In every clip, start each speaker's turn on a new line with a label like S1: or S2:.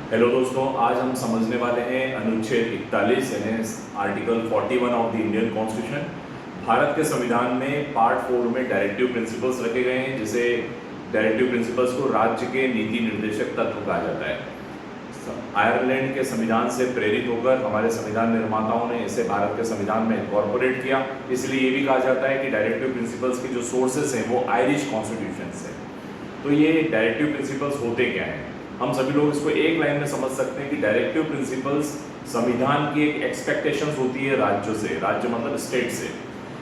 S1: Hello दोस्तों, आज हम समझने वाले हैं अनुच्छेद 41 यानी article 41 of the Indian constitution. Bharat के संविधान में पार्ट 4 में डायरेक्टिव प्रिंसिपल्स रखे गए हैं, जिसे डायरेक्टिव प्रिंसिपल्स को राज्य के नीति निर्देशक तत्व कहा जाता है। आयरलैंड के संविधान से प्रेरित होकर हमारे संविधान निर्माताओं ने इसे भारत के संविधान में इनकॉर्पोरेट किया। इसलिए ये भी कहा जाता है कि डायरेक्टिव प्रिंसिपल्स की जो सोर्सेस हैं वो आयरिश कॉन्स्टिट्यूशन से। तो ये डायरेक्टिव प्रिंसिपल्स होते क्या हैं? हम सभी लोग इसको एक लाइन में समझ सकते हैं कि डायरेक्टिव प्रिंसिपल्स संविधान की एक एक्सपेक्टेशंस होती है राज्यों से। राज्य मतलब स्टेट से।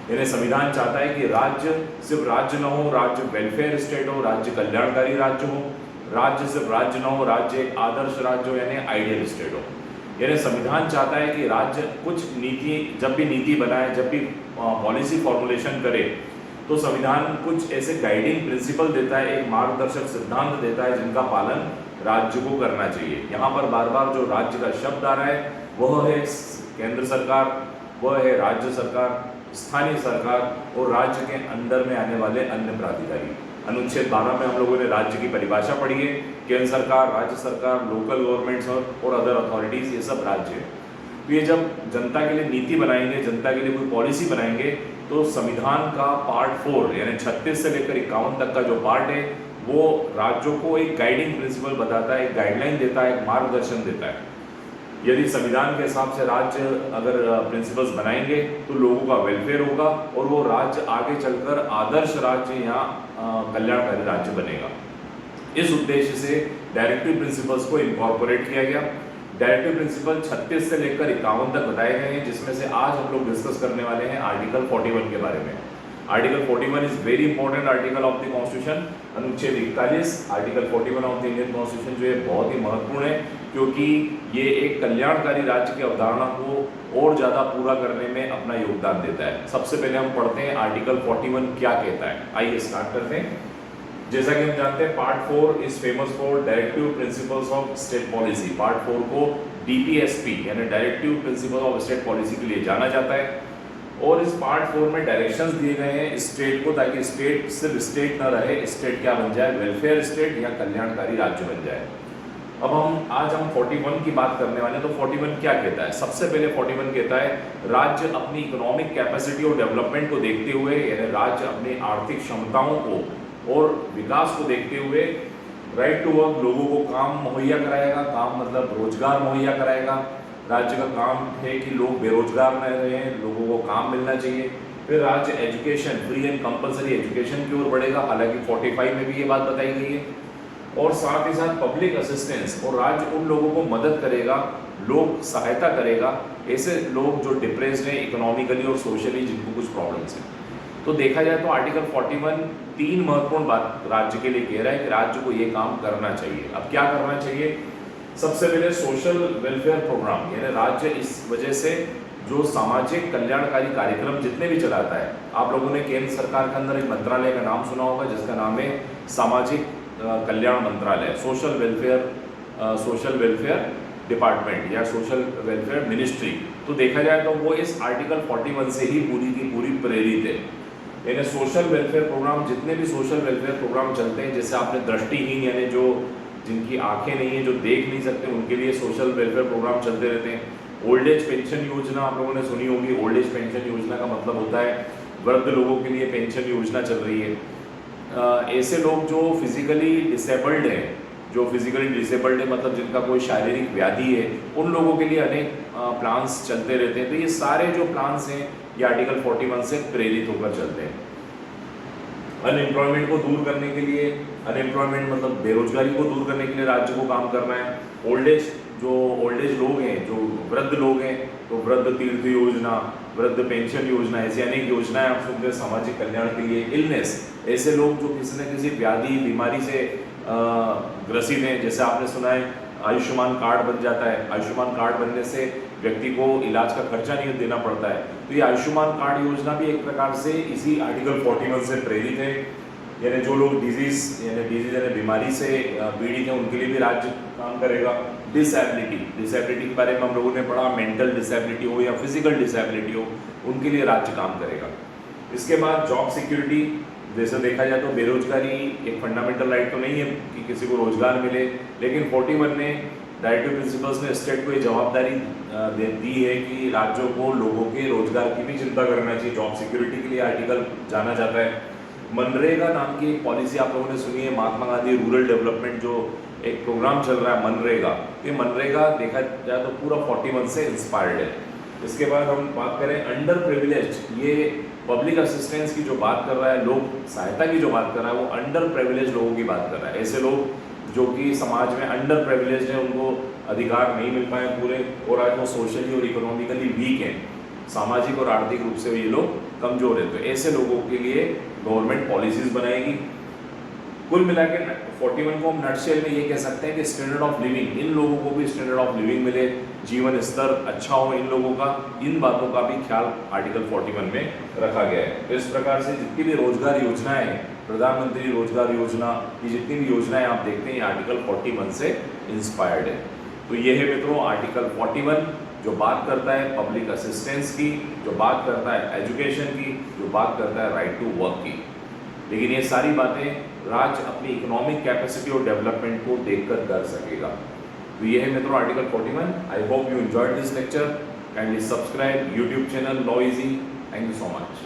S1: यानी संविधान चाहता है कि राज्य सिर्फ राज्य न हो, राज्य वेलफेयर स्टेट हो, राज्य कल्याणकारी राज्य हो, राज्य सिर्फ राज्य न हो, राज्य एक आदर्श राज्य हो यानी आइडियल स्टेट हो। यानी संविधान चाहता है कि राज्य कुछ नीति, जब भी नीति बनाए, जब भी पॉलिसी फॉर्मुलेशन करे, तो संविधान कुछ ऐसे गाइडिंग प्रिंसिपल देता है, एक मार्गदर्शक सिद्धांत देता है जिनका पालन राज्य को करना चाहिए। यहाँ पर बार बार जो राज्य का शब्द आ रहा है वह है केंद्र सरकार, वह है राज्य सरकार, स्थानीय सरकार और राज्य के अंदर में आने वाले अन्य प्राधिकारी। अनुच्छेद 12 में हम लोगों ने राज्य की परिभाषा पढ़ी है। केंद्र सरकार, राज्य सरकार, लोकल गवर्नमेंट्स और अदर अथॉरिटीज, ये सब राज्य है। तो ये जब जनता के लिए नीति बनाएंगे, जनता के लिए कोई पॉलिसी बनाएंगे, तो संविधान का पार्ट 4 यानी 36 से लेकर 51 तक का जो पार्ट है वो राज्यों को एक गाइडिंग प्रिंसिपल बताता है, एक गाइडलाइन देता है, एक मार्गदर्शन देता है। यदि संविधान के हिसाब से राज्य अगर प्रिंसिपल्स बनाएंगे तो लोगों का वेलफेयर होगा और वो राज्य आगे चलकर आदर्श राज्य या कल्याणकारी राज्य बनेगा। इस उद्देश्य से डायरेक्टिव प्रिंसिपल्स को इनकॉर्पोरेट किया गया। डायरेक्टिव प्रिंसिपल 36 से लेकर 51 तक बताए गए हैं, जिसमें से आज हम लोग डिस्कस करने वाले हैं आर्टिकल 41 के बारे में। Article 41 is very important article of the constitution. अनुच्छेद 41 article 41 of the Indian constitution जो है बहुत ही महत्वपूर्ण है, क्योंकि ये एक कल्याणकारी राज्य की अवधारणा को और ज़्यादा पूरा करने में अपना योगदान देता है। सबसे पहले हम पढ़ते हैं आर्टिकल 41 क्या कहता है। आइए स्टार्ट करते हैं। जैसा कि हम जानते हैं part 4 is famous for directive principles of state policy. Part 4 को डीपीएसपी यानी directive principle of state policy के लिए जाना जाता है। और इस पार्ट 4 में डायरेक्शंस दिए गए हैं स्टेट को, ताकि स्टेट सिर्फ स्टेट न रहे, स्टेट क्या बन जाए, वेलफेयर स्टेट या कल्याणकारी राज्य बन जाए। अब आज हम 41 की बात करने वाले हैं। तो 41 क्या कहता है? सबसे पहले 41 कहता है राज्य अपनी इकोनॉमिक कैपेसिटी और डेवलपमेंट को देखते हुए, यानी राज्य अपनी आर्थिक क्षमताओं को और विकास को देखते हुए राइट टू वर्क, लोगों को काम मुहैया कराएगा। काम मतलब रोजगार मुहैया कराएगा। राज्य का काम है कि लोग बेरोजगार न रहें, लोगों को काम मिलना चाहिए। फिर राज्य education, free and compulsory education की ओर बढ़ेगा, हालांकि 45 में भी ये बात बताई गई है। और साथ ही साथ पब्लिक असिस्टेंस, और राज्य उन लोगों को मदद करेगा, लोग सहायता करेगा, ऐसे लोग जो डिप्रेस्ड हैं इकोनॉमिकली और सोशली, जिनको कुछ प्रॉब्लम्स हैं। तो देखा जाए तो आर्टिकल 41 तीन महत्वपूर्ण बात राज्य के लिए कह रहा है कि राज्य को ये काम करना चाहिए। अब क्या करना चाहिए? सबसे पहले सोशल वेलफेयर प्रोग्राम, यानी राज्य इस वजह से जो सामाजिक कल्याणकारी कार्यक्रम जितने भी चलाता है, आप लोगों ने केंद्र सरकार के अंदर एक मंत्रालय का नाम सुना होगा जिसका नाम है सामाजिक कल्याण मंत्रालय, सोशल वेलफेयर डिपार्टमेंट या सोशल वेलफेयर मिनिस्ट्री। तो देखा जाए तो वो इस आर्टिकल 41 से ही पूरी की पूरी प्रेरित है। यानी सोशल वेलफेयर प्रोग्राम, जितने भी सोशल वेलफेयर प्रोग्राम चलते हैं, जैसे आपने दृष्टिहीन यानी जो जिनकी आंखें नहीं है, जो देख नहीं सकते, उनके लिए सोशल वेलफेयर प्रोग्राम चलते रहते हैं। ओल्ड एज पेंशन योजना आप लोगों ने सुनी होगी। ओल्ड एज पेंशन योजना का मतलब होता है वृद्ध लोगों के लिए पेंशन योजना चल रही है। ऐसे लोग जो फिजिकली डिसेबल्ड हैं, मतलब जिनका कोई शारीरिक व्याधि है, उन लोगों के लिए अनेक प्लान्स चलते रहते हैं। तो ये सारे जो प्लान्स हैं ये आर्टिकल 41 से प्रेरित होकर चलते हैं। अनएम्प्लॉयमेंट को दूर करने के लिए, अनएम्प्लॉयमेंट मतलब बेरोजगारी को दूर करने के लिए राज्य को काम करना है। ओल्ड एज लोग हैं, जो वृद्ध लोग हैं, तो वृद्ध तीर्थ योजना, वृद्ध पेंशन योजना, ऐसी अनेक योजनाएं आप सुनते हैं सामाजिक कल्याण के लिए। इलनेस, ऐसे लोग जो किसी न किसी व्याधि बीमारी से ग्रसित हैं, जैसे आपने सुना है आयुष्मान कार्ड बन जाता है। आयुष्मान कार्ड बनने से व्यक्ति को इलाज का खर्चा नहीं देना पड़ता है। तो ये आयुष्मान कार्ड योजना भी एक प्रकार से इसी आर्टिकल 41 से प्रेरित है। यानी जो लोग डिजीज यानी बीमारी से पीड़ित हैं, उनके लिए भी राज्य काम करेगा। डिसेबिलिटी के बारे में हम लोगों ने पढ़ा, मेंटल डिसेबिलिटी हो या फिजिकल डिसेबिलिटी हो, उनके लिए राज्य काम करेगा। इसके बाद जॉब सिक्योरिटी, जैसे देखा जाए तो बेरोजगारी एक फंडामेंटल राइट तो नहीं है कि किसी को रोजगार मिले, लेकिन 41 ने डायरेक्टिव प्रिंसिपल्स ने स्टेट को ये जवाबदारी दी है कि राज्यों को लोगों के रोजगार की भी चिंता करना चाहिए। जॉब सिक्योरिटी के लिए आर्टिकल जाना जाता है। मनरेगा नाम की एक पॉलिसी आप लोगों ने सुनी है, महात्मा गांधी रूरल डेवलपमेंट जो एक प्रोग्राम चल रहा है मनरेगा, ये मनरेगा देखा जाए तो पूरा 41 से इंस्पायर्ड है। इसके बाद हम बात करें अंडर प्रिविलेज, ये पब्लिक असिस्टेंस की जो बात कर रहा है, लोक सहायता की जो बात कर रहा है, वो अंडर प्रिविलेज लोगों की बात कर रहा है। ऐसे लोग जो कि समाज में अंडर प्रिविलेज है, उनको अधिकार नहीं मिल पाए पूरे, और आज वो सोशली और इकोनॉमिकली वीक हैं, सामाजिक और आर्थिक रूप से ये लोग कमजोर है। तो ऐसे लोगों के लिए गवर्नमेंट पॉलिसीज बनाएगी। कुल मिला के 41 को हम नटशेल में ये कह सकते हैं कि स्टैंडर्ड ऑफ लिविंग, इन लोगों को भी स्टैंडर्ड ऑफ लिविंग मिले, जीवन स्तर अच्छा हो इन लोगों का, इन बातों का भी ख्याल आर्टिकल 41 में रखा गया है। तो इस प्रकार से जितनी भी रोजगार योजनाएं हैं, प्रधानमंत्री रोजगार योजना, ये जितनी भी योजनाएं आप देखते हैं ये आर्टिकल 41 से इंस्पायर्ड है। तो ये है मित्रों आर्टिकल 41 जो बात करता है पब्लिक असिस्टेंस की, जो बात करता है एजुकेशन की, जो बात करता है राइट टू वर्क की। लेकिन ये सारी बातें राज्य अपनी इकोनॉमिक कैपेसिटी और डेवलपमेंट को देखकर कर सकेगा। तो ये है मित्रों article 41। I hope you enjoyed this lecture. Kindly subscribe YouTube channel law easy. Thank you so much.